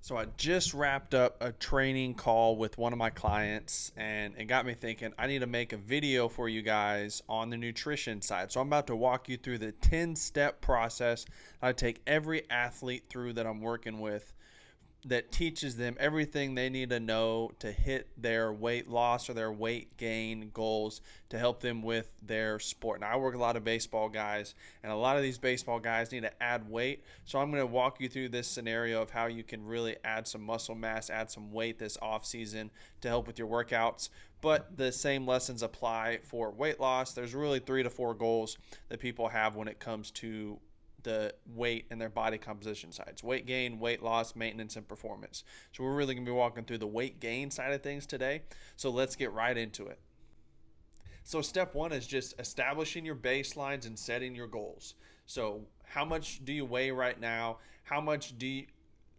So I just wrapped up a training call with one of my clients, and it got me thinking I need to make a video for you guys on the nutrition side. So I'm about to walk you through the 10-step process I take every athlete through that I'm working with, that teaches them everything they need to know to hit their weight loss or their weight gain goals to help them with their sport. Now, I work with a lot of baseball guys, and a lot of these baseball guys need to add weight. So I'm going to walk you through this scenario of how you can really add some muscle mass, add some weight this off season to help with your workouts. But the same lessons apply for weight loss. There's really 3 to 4 goals that people have when it comes to the weight and their body composition sides: weight gain, weight loss, maintenance, and performance. So we're really going to be walking through the weight gain side of things today. So let's get right into it. So step one is just establishing your baselines and setting your goals. So how much do you weigh right now? How much do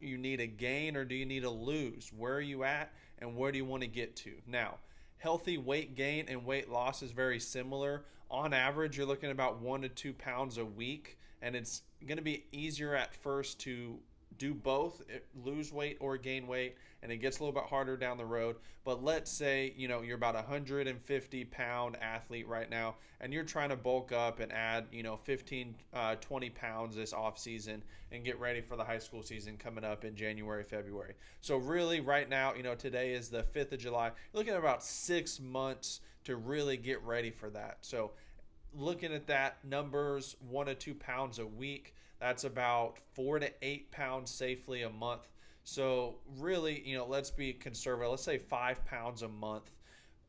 you need to gain, or do you need to lose? Where are you at, and where do you want to get to? Now, healthy weight gain and weight loss is very similar. On average, you're looking at about 1 to 2 pounds a week, and it's going to be easier at first to do both, lose weight or gain weight, and it gets a little bit harder down the road. But let's say you're about a 150-pound athlete right now, and you're trying to bulk up and add 15 20 pounds this off season and get ready for the high school season coming up in January, February. So really right now, today is the 5th of July. You're looking at about 6 months to really get ready for that. So looking at that numbers, 1 to 2 pounds a week, that's about 4 to 8 pounds safely a month. So really, let's be conservative. Let's say 5 pounds a month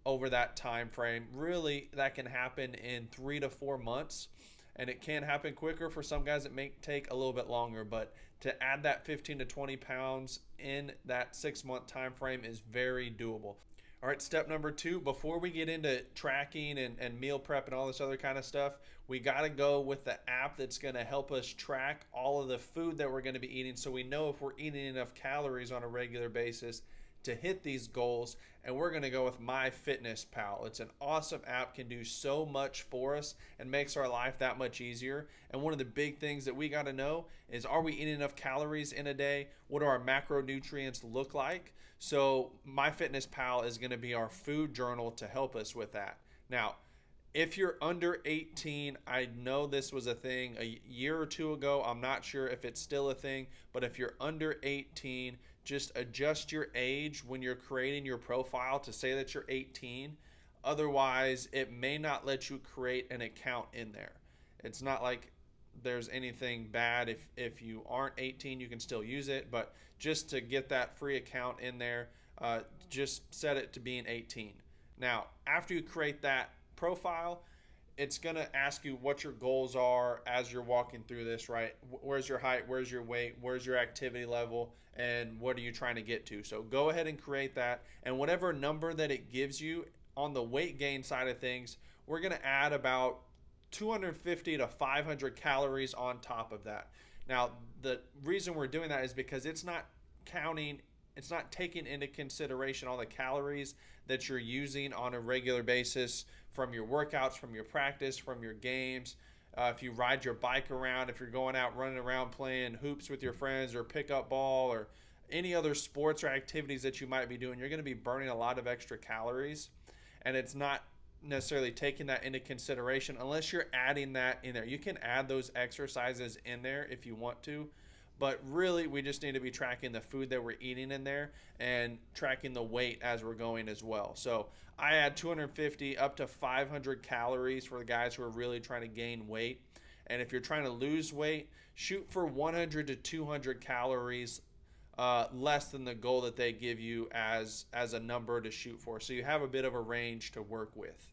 over that time frame. Really, that can happen in 3 to 4 months, and it can happen quicker. For some guys, it may take a little bit longer, but to add that 15 to 20 pounds in that 6 month time frame is very doable. All right, step number 2, before we get into tracking and meal prep and all this other kind of stuff, we got to go with the app that's going to help us track all of the food that we're going to be eating, so we know if we're eating enough calories on a regular basis to hit these goals. And we're going to go with MyFitnessPal. It's an awesome app, can do so much for us and makes our life that much easier. And one of the big things that we got to know is, are we eating enough calories in a day? What do our macronutrients look like? So MyFitnessPal is going to be our food journal to help us with that. Now, if you're under 18, I know this was a thing a year or two ago. I'm not sure if it's still a thing, but if you're under 18, just adjust your age when you're creating your profile to say that you're 18. Otherwise, it may not let you create an account in there. It's not like there's anything bad. If you aren't 18, you can still use it, but just to get that free account in there, just set it to being 18. Now, after you create that profile, it's going to ask you what your goals are as you're walking through this, right? Where's your height? Where's your weight? Where's your activity level? And what are you trying to get to? So go ahead and create that. And whatever number that it gives you on the weight gain side of things, we're going to add about 250 to 500 calories on top of that. Now, the reason we're doing that is because it's not taking into consideration all the calories that you're using on a regular basis from your workouts, from your practice, from your games. If you ride your bike around, if you're going out running around playing hoops with your friends or pickup ball or any other sports or activities that you might be doing, you're going to be burning a lot of extra calories, and it's not necessarily taking that into consideration unless you're adding that in there. You can add those exercises in there if you want to, but really we just need to be tracking the food that we're eating in there and tracking the weight as we're going as well. So I add 250 up to 500 calories for the guys who are really trying to gain weight. And if you're trying to lose weight, shoot for 100 to 200 calories less than the goal that they give you as a number to shoot for. So you have a bit of a range to work with.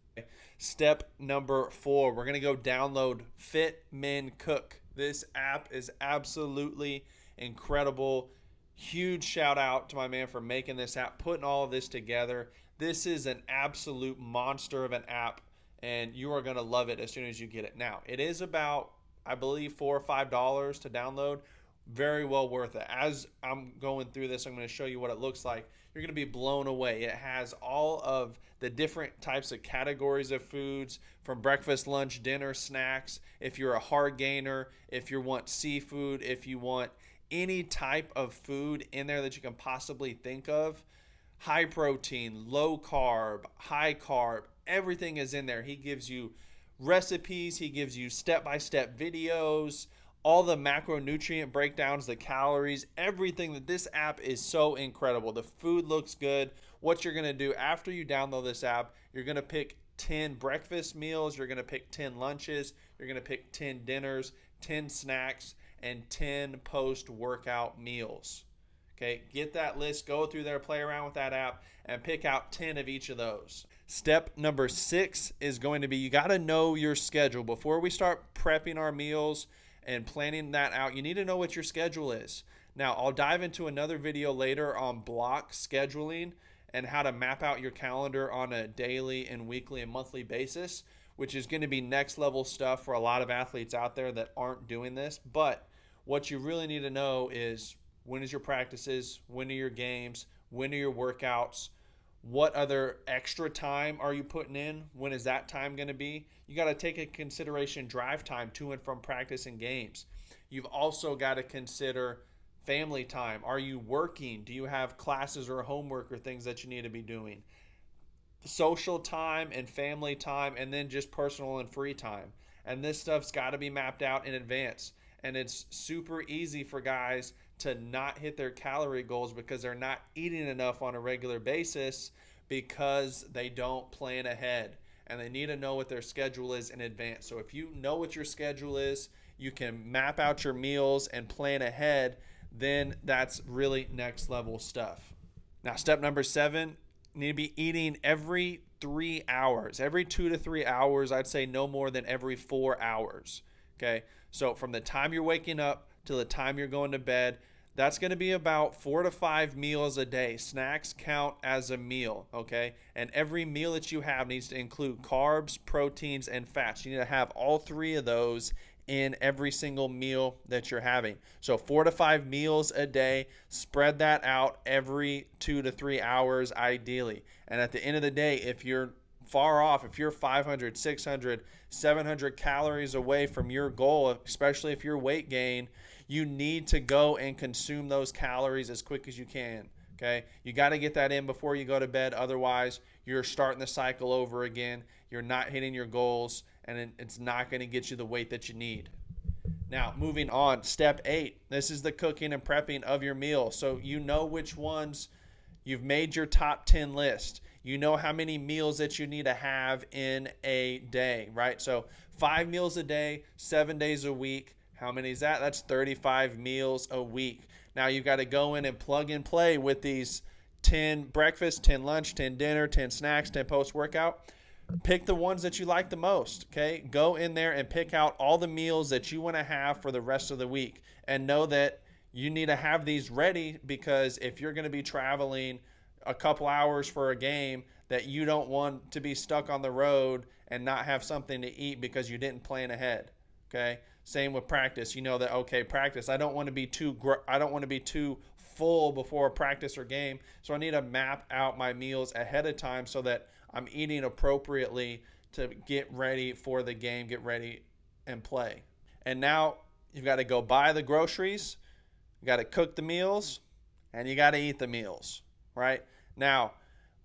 Step number 4, we're going to go download Fit Men Cook. This app is absolutely incredible. Huge shout out to my man for making this app, putting all of this together. This is an absolute monster of an app, and you are going to love it as soon as you get it. Now, it is about, I believe, $4 or $5 to download. Very well worth it. As I'm going through this, I'm going to show you what it looks like. You're going to be blown away. It has all of the different types of categories of foods, from breakfast, lunch, dinner, snacks. If you're a hard gainer, if you want seafood, if you want any type of food in there that you can possibly think of. High protein, low carb, high carb, everything is in there. He gives you recipes, he gives you step-by-step videos, all the macronutrient breakdowns, the calories, everything. That this app is so incredible. The food looks good. What you're going to do after you download this app, you're going to pick 10 breakfast meals, you're going to pick 10 lunches, you're going to pick 10 dinners, 10 snacks, and 10 post-workout meals. Okay, get that list, go through there, play around with that app, and pick out 10 of each of those. Step number 6 is going to be, you got to know your schedule. Before we start prepping our meals and planning that out, you need to know what your schedule is. Now, I'll dive into another video later on block scheduling and how to map out your calendar on a daily and weekly and monthly basis, which is going to be next level stuff for a lot of athletes out there that aren't doing this. But what you really need to know is, when is your practices, when are your games, when are your workouts, what other extra time are you putting in, when is that time going to be. You got to take into consideration drive time to and from practice and games. You've also got to consider family time. Are you working? Do you have classes or homework or things that you need to be doing? Social time and family time, and then just personal and free time. And this stuff's got to be mapped out in advance. And it's super easy for guys to not hit their calorie goals because they're not eating enough on a regular basis because they don't plan ahead. And they need to know what their schedule is in advance. So if you know what your schedule is, you can map out your meals and plan ahead, then that's really next level stuff. Now, step number 7, you need to be eating every 3 hours. Every 2 to 3 hours, I'd say no more than every 4 hours. Okay, so from the time you're waking up to the time you're going to bed, that's going to be about 4 to 5 meals a day. Snacks count as a meal, okay? And every meal that you have needs to include carbs, proteins, and fats. You need to have all 3 of those in every single meal that you're having. So 4 to 5 meals a day, spread that out every 2 to 3 hours ideally. And at the end of the day, if you're far off, if you're 500, 600, 700 calories away from your goal, especially if you're weight gain, you need to go and consume those calories as quick as you can. Okay, you got to get that in before you go to bed. Otherwise, you're starting the cycle over again. You're not hitting your goals, and it's not going to get you the weight that you need. Now, moving on, step 8. This is the cooking and prepping of your meal. So you know which ones. You've made your top 10 list. You know how many meals that you need to have in a day, right? So 5 meals a day, 7 days a week. How many is that? That's 35 meals a week. Now you've got to go in and plug and play with these 10 breakfast, 10 lunch, 10 dinner, 10 snacks, 10 post-workout. Pick the ones that you like the most, okay? Go in there and pick out all the meals that you want to have for the rest of the week. And know that you need to have these ready, because if you're going to be traveling a couple hours for a game, that you don't want to be stuck on the road and not have something to eat because you didn't plan ahead, okay? Same with practice. You know that, okay, practice, I don't want to be too full before a practice or game, so I need to map out my meals ahead of time so that I'm eating appropriately to get ready for the game, get ready and play. And now you've got to go buy the groceries, you got to cook the meals, and you got to eat the meals, right? Now,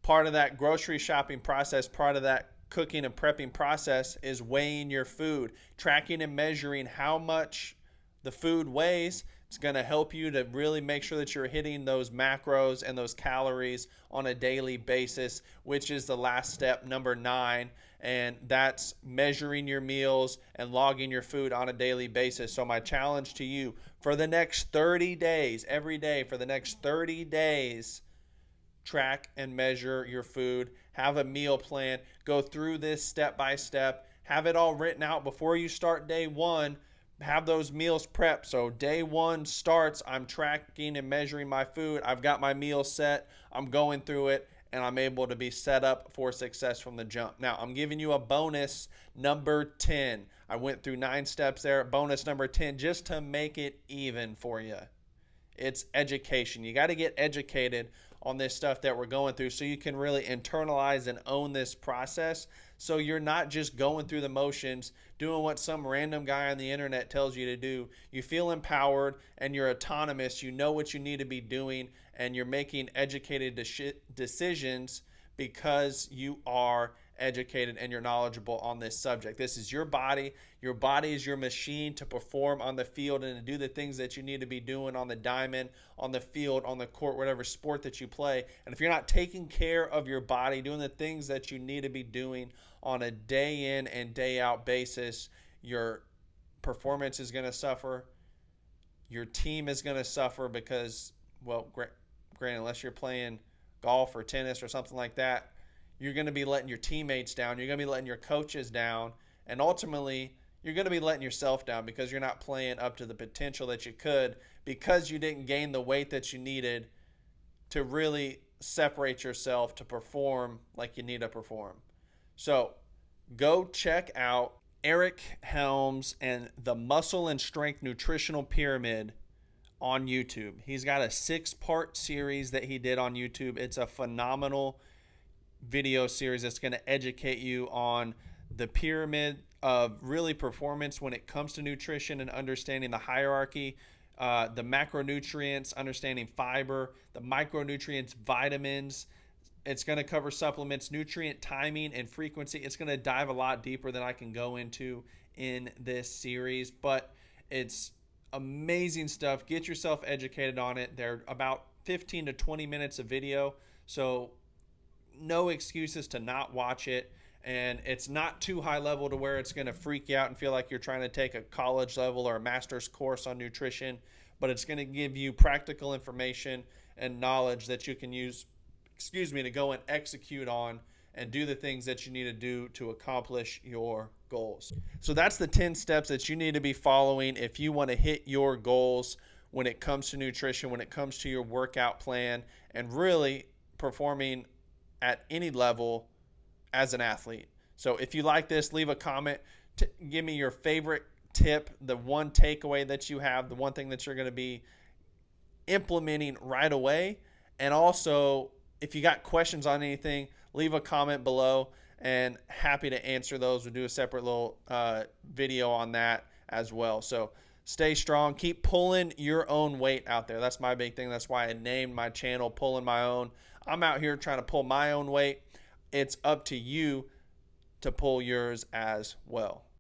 part of that grocery shopping process, part of that cooking and prepping process is weighing your food, tracking and measuring how much the food weighs. It's going to help you to really make sure that you're hitting those macros and those calories on a daily basis, which is the last step, number 9. And that's measuring your meals and logging your food on a daily basis. So my challenge to you for the next 30 days, every day for the next 30 days, track and measure your food, have a meal plan, go through this step by step, have it all written out before you start day 1. Have those meals prepped. So day 1 starts, I'm tracking and measuring my food. I've got my meal set. I'm going through it, and I'm able to be set up for success from the jump. Now, I'm giving you a bonus number 10. I went through 9 steps there. Bonus number 10, just to make it even for you. It's education. You got to get educated on this stuff that we're going through so you can really internalize and own this process, so you're not just going through the motions doing what some random guy on the internet tells you to do. You feel empowered and you're autonomous. You know what you need to be doing, and you're making educated decisions because you are educated and you're knowledgeable on this subject. This is your body. Your body is your machine to perform on the field and to do the things that you need to be doing on the diamond, on the field, on the court, whatever sport that you play. And if you're not taking care of your body, doing the things that you need to be doing on a day in and day out basis, your performance is going to suffer. Your team is going to suffer because, well, granted, unless you're playing golf or tennis or something like that, you're going to be letting your teammates down. You're going to be letting your coaches down. And ultimately, you're going to be letting yourself down because you're not playing up to the potential that you could, because you didn't gain the weight that you needed to really separate yourself to perform like you need to perform. So go check out Eric Helms and the Muscle and Strength Nutritional Pyramid on YouTube. He's got a 6-part series that he did on YouTube. It's a phenomenal video series that's going to educate you on the pyramid of really performance when it comes to nutrition and understanding the hierarchy, the macronutrients, understanding fiber, the micronutrients, vitamins. It's going to cover supplements, nutrient timing and frequency. It's going to dive a lot deeper than I can go into in this series, but it's amazing stuff. Get yourself educated on it. They're about 15 to 20 minutes of video, so no excuses to not watch it. And it's not too high level to where it's going to freak you out and feel like you're trying to take a college level or a master's course on nutrition, but it's going to give you practical information and knowledge that you can use, to go and execute on and do the things that you need to do to accomplish your goals. So that's the 10 steps that you need to be following if you want to hit your goals when it comes to nutrition, when it comes to your workout plan, and really performing at any level as an athlete. So if you like this, leave a comment. Give me your favorite tip, the one takeaway that you have, the one thing that you're going to be implementing right away. And also, if you got questions on anything, leave a comment below, and happy to answer those. We'll do a separate little video on that as well. So stay strong. Keep pulling your own weight out there. That's my big thing. That's why I named my channel Pulling My Own. I'm out here trying to pull my own weight. It's up to you to pull yours as well.